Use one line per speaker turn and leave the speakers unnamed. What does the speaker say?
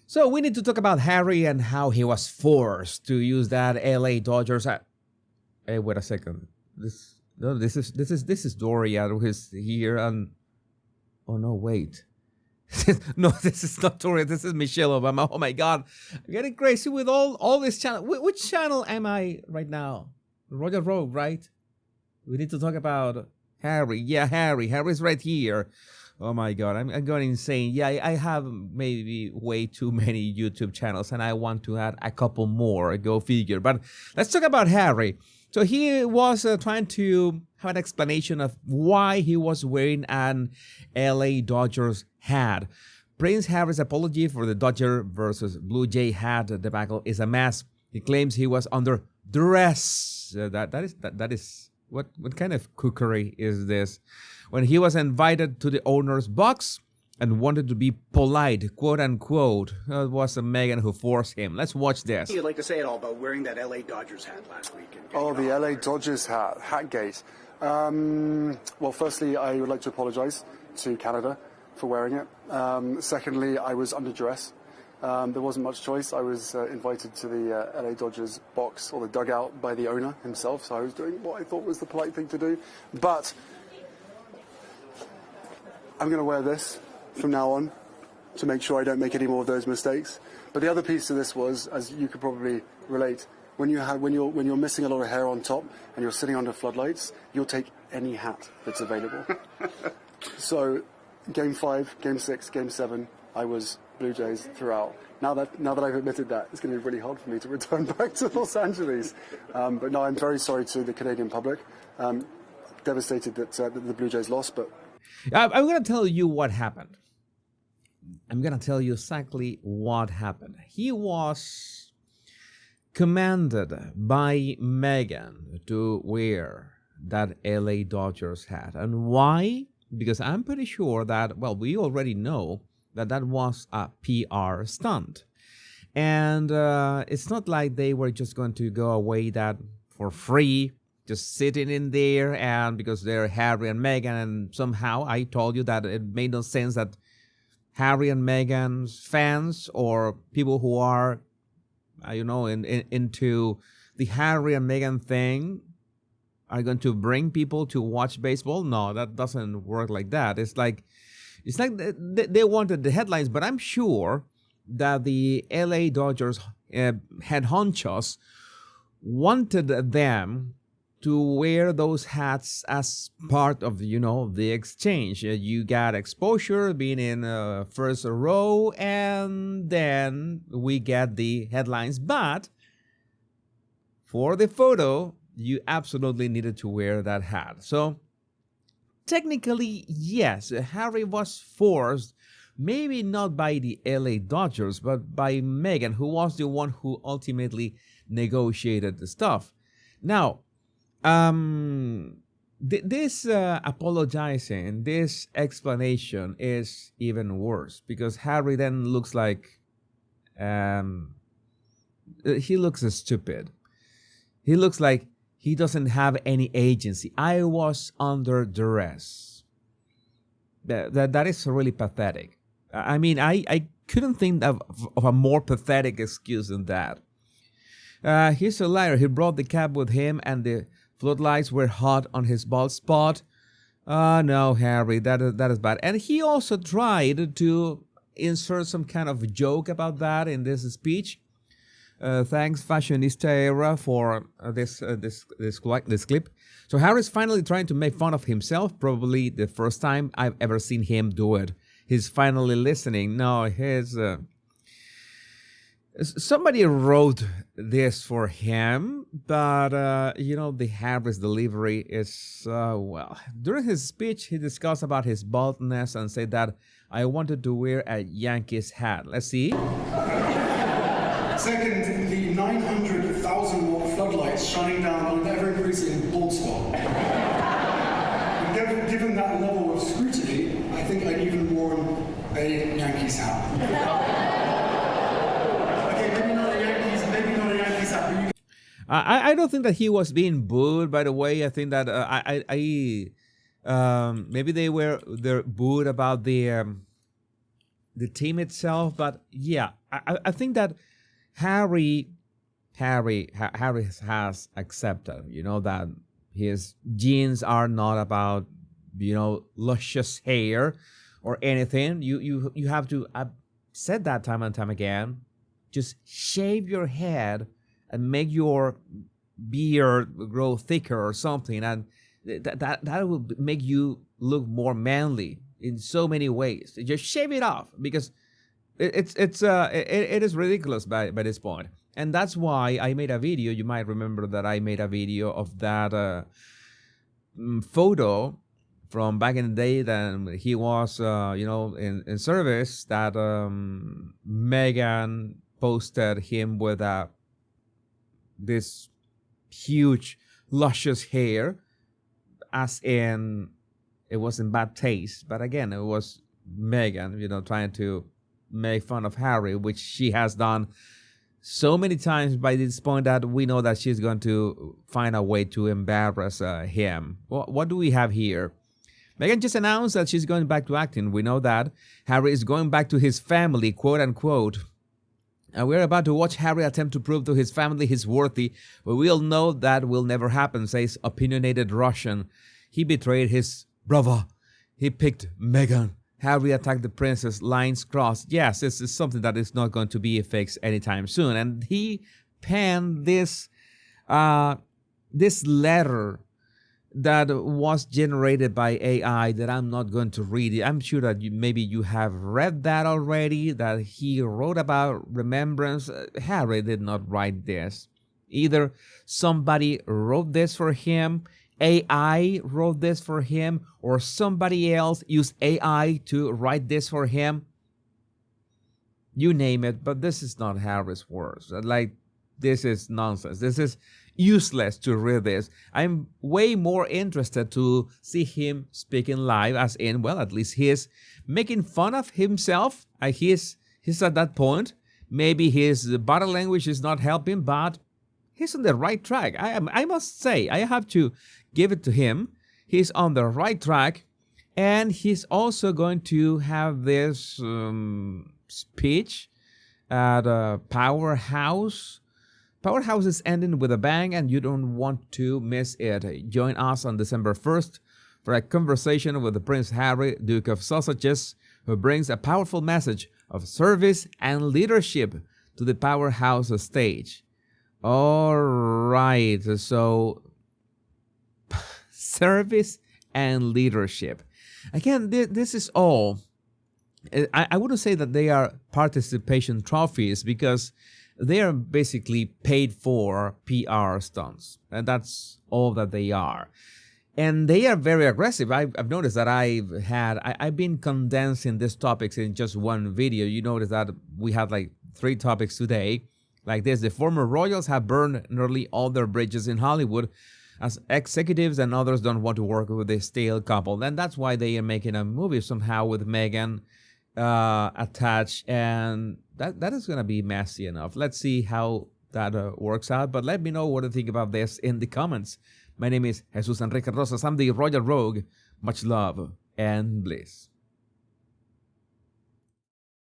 So we need to talk about Harry and how he was forced to use that LA Dodgers. Hey, wait a second. This no, this is Doria who's here and oh no, wait. No, this is not Doria. This is Michelle Obama. Oh my God, I'm getting crazy with all this channel. Which channel am I right now? Roger Rogue, right? We need to talk about Harry. Yeah, Harry. Harry's right here. Oh my God, I'm going insane. Yeah, I have maybe way too many YouTube channels and I want to add a couple more. Go figure. But let's talk about Harry. So he was trying to have an explanation of why he was wearing an LA Dodgers hat. Prince Harry's apology for the Dodger versus Blue Jay hat debacle is a mess. He claims he was under duress. That is what kind of cookery is this? When he was invited to the owner's box and wanted to be polite, quote unquote, it was Meghan who forced him. Let's watch this.
You'd like to say it all about wearing that LA Dodgers hat last week.
Oh, the LA Dodgers hat, Hatgate. Well, firstly, I would like to apologize to Canada for wearing it. Secondly, I was under duress. There wasn't much choice. I was invited to the LA Dodgers box or the dugout by the owner himself, so I was doing what I thought was the polite thing to do. But I'm going to wear this from now on to make sure I don't make any more of those mistakes. But the other piece to this was, as you could probably relate, when you're missing a lot of hair on top and you're sitting under floodlights, you'll take any hat that's available. So, Game 5, Game 6, Game 7, I was Blue Jays throughout. Now that I've admitted that, it's going to be really hard for me to return back to Los Angeles. But no, I'm very sorry to the Canadian public. Devastated that the Blue Jays lost, but
I'm going to tell you what happened. I'm going to tell you exactly what happened. He was commanded by Meghan to wear that LA Dodgers hat. And why? Because I'm pretty sure that, well, we already know that was a PR stunt. And it's not like they were just going to go away that for free, just sitting in there, and because they're Harry and Meghan, and somehow I told you that it made no sense that Harry and Meghan's fans or people who are, into the Harry and Meghan thing are going to bring people to watch baseball. No, that doesn't work like that. It's like they wanted the headlines, but I'm sure that the LA Dodgers head honchos wanted them to wear those hats as part of, the exchange. You got exposure being in first row, and then we get the headlines. But for the photo, you absolutely needed to wear that hat. So technically, yes, Harry was forced, maybe not by the LA Dodgers, but by Meghan, who was the one who ultimately negotiated the stuff. Now, this apologizing, this explanation is even worse because Harry then looks like he looks stupid. He looks like he doesn't have any agency. I was under duress. That is really pathetic. I mean, I couldn't think of a more pathetic excuse than that. He's a liar. He brought the cab with him and the floodlights were hot on his bald spot. No, Harry, that is bad. And he also tried to insert some kind of joke about that in this speech. Thanks, Fashionista Era, for this clip. So Harry's finally trying to make fun of himself, probably the first time I've ever seen him do it. He's finally listening. No, somebody wrote this for him, but the Harry's delivery is well. During his speech, he discussed about his baldness and said that I wanted to wear a Yankees hat. Let's see.
Second, the 900,000 watt floodlights shining down on the ever-increasing bald spot. And given that level of scrutiny, I think I'd even worn a Yankees hat. Okay, maybe not a Yankees hat, but you...
I don't think that he was being booed, by the way. I think that maybe they're booed about the the team itself. But yeah, I think that Harry has accepted, that his genes are not about, luscious hair or anything. You have to. I've said that time and time again. Just shave your head and make your beard grow thicker or something, and that will make you look more manly in so many ways. Just shave it off, because it is ridiculous by this point. And that's why I made a video. You might remember that I made a video of that photo from back in the day that he was in service, that Meghan posted him with this huge luscious hair, as in it was in bad taste. But again, it was Meghan, trying to make fun of Harry, which she has done so many times by this point that we know that she's going to find a way to embarrass him. What do we have here? Meghan just announced that she's going back to acting. We know that Harry is going back to his family, quote unquote. And we're about to watch Harry attempt to prove to his family he's worthy, but we all know that will never happen, says opinionated Russian. He betrayed his brother. He picked Meghan. Harry attacked the princess, lines crossed. Yes, this is something that is not going to be fixed anytime soon. And he penned this letter that was generated by AI that I'm not going to read it. I'm sure that maybe you have read that already, that he wrote about remembrance. Harry did not write this. Either somebody wrote this for him, AI wrote this for him, or somebody else used AI to write this for him. You name it, but this is not Harry's words. This is nonsense. This is useless to read this. I'm way more interested to see him speaking live, as in, well, at least he's making fun of himself. He's at that point. Maybe his body language is not helping, but he's on the right track. I must say, I have to give it to him. He's on the right track, and he's also going to have this speech at Powerhouse. Powerhouse is ending with a bang, and you don't want to miss it. Join us on December 1st for a conversation with Prince Harry, Duke of Sussex, who brings a powerful message of service and leadership to the Powerhouse stage. All right, so service and leadership. Again, this is all. I wouldn't say that they are participation trophies, because they are basically paid for PR stunts, and that's all that they are. And they are very aggressive. I've noticed that I've been condensing these topics in just one video. You notice that we had like 3 topics today. Like this, the former royals have burned nearly all their bridges in Hollywood, as executives and others don't want to work with the stale couple. And that's why they are making a movie somehow with Meghan attached, and that is going to be messy enough. Let's see how that works out, but let me know what you think about this in the comments. My name is Jesus Enrique Rosas. I'm the Royal Rogue. Much love and bliss.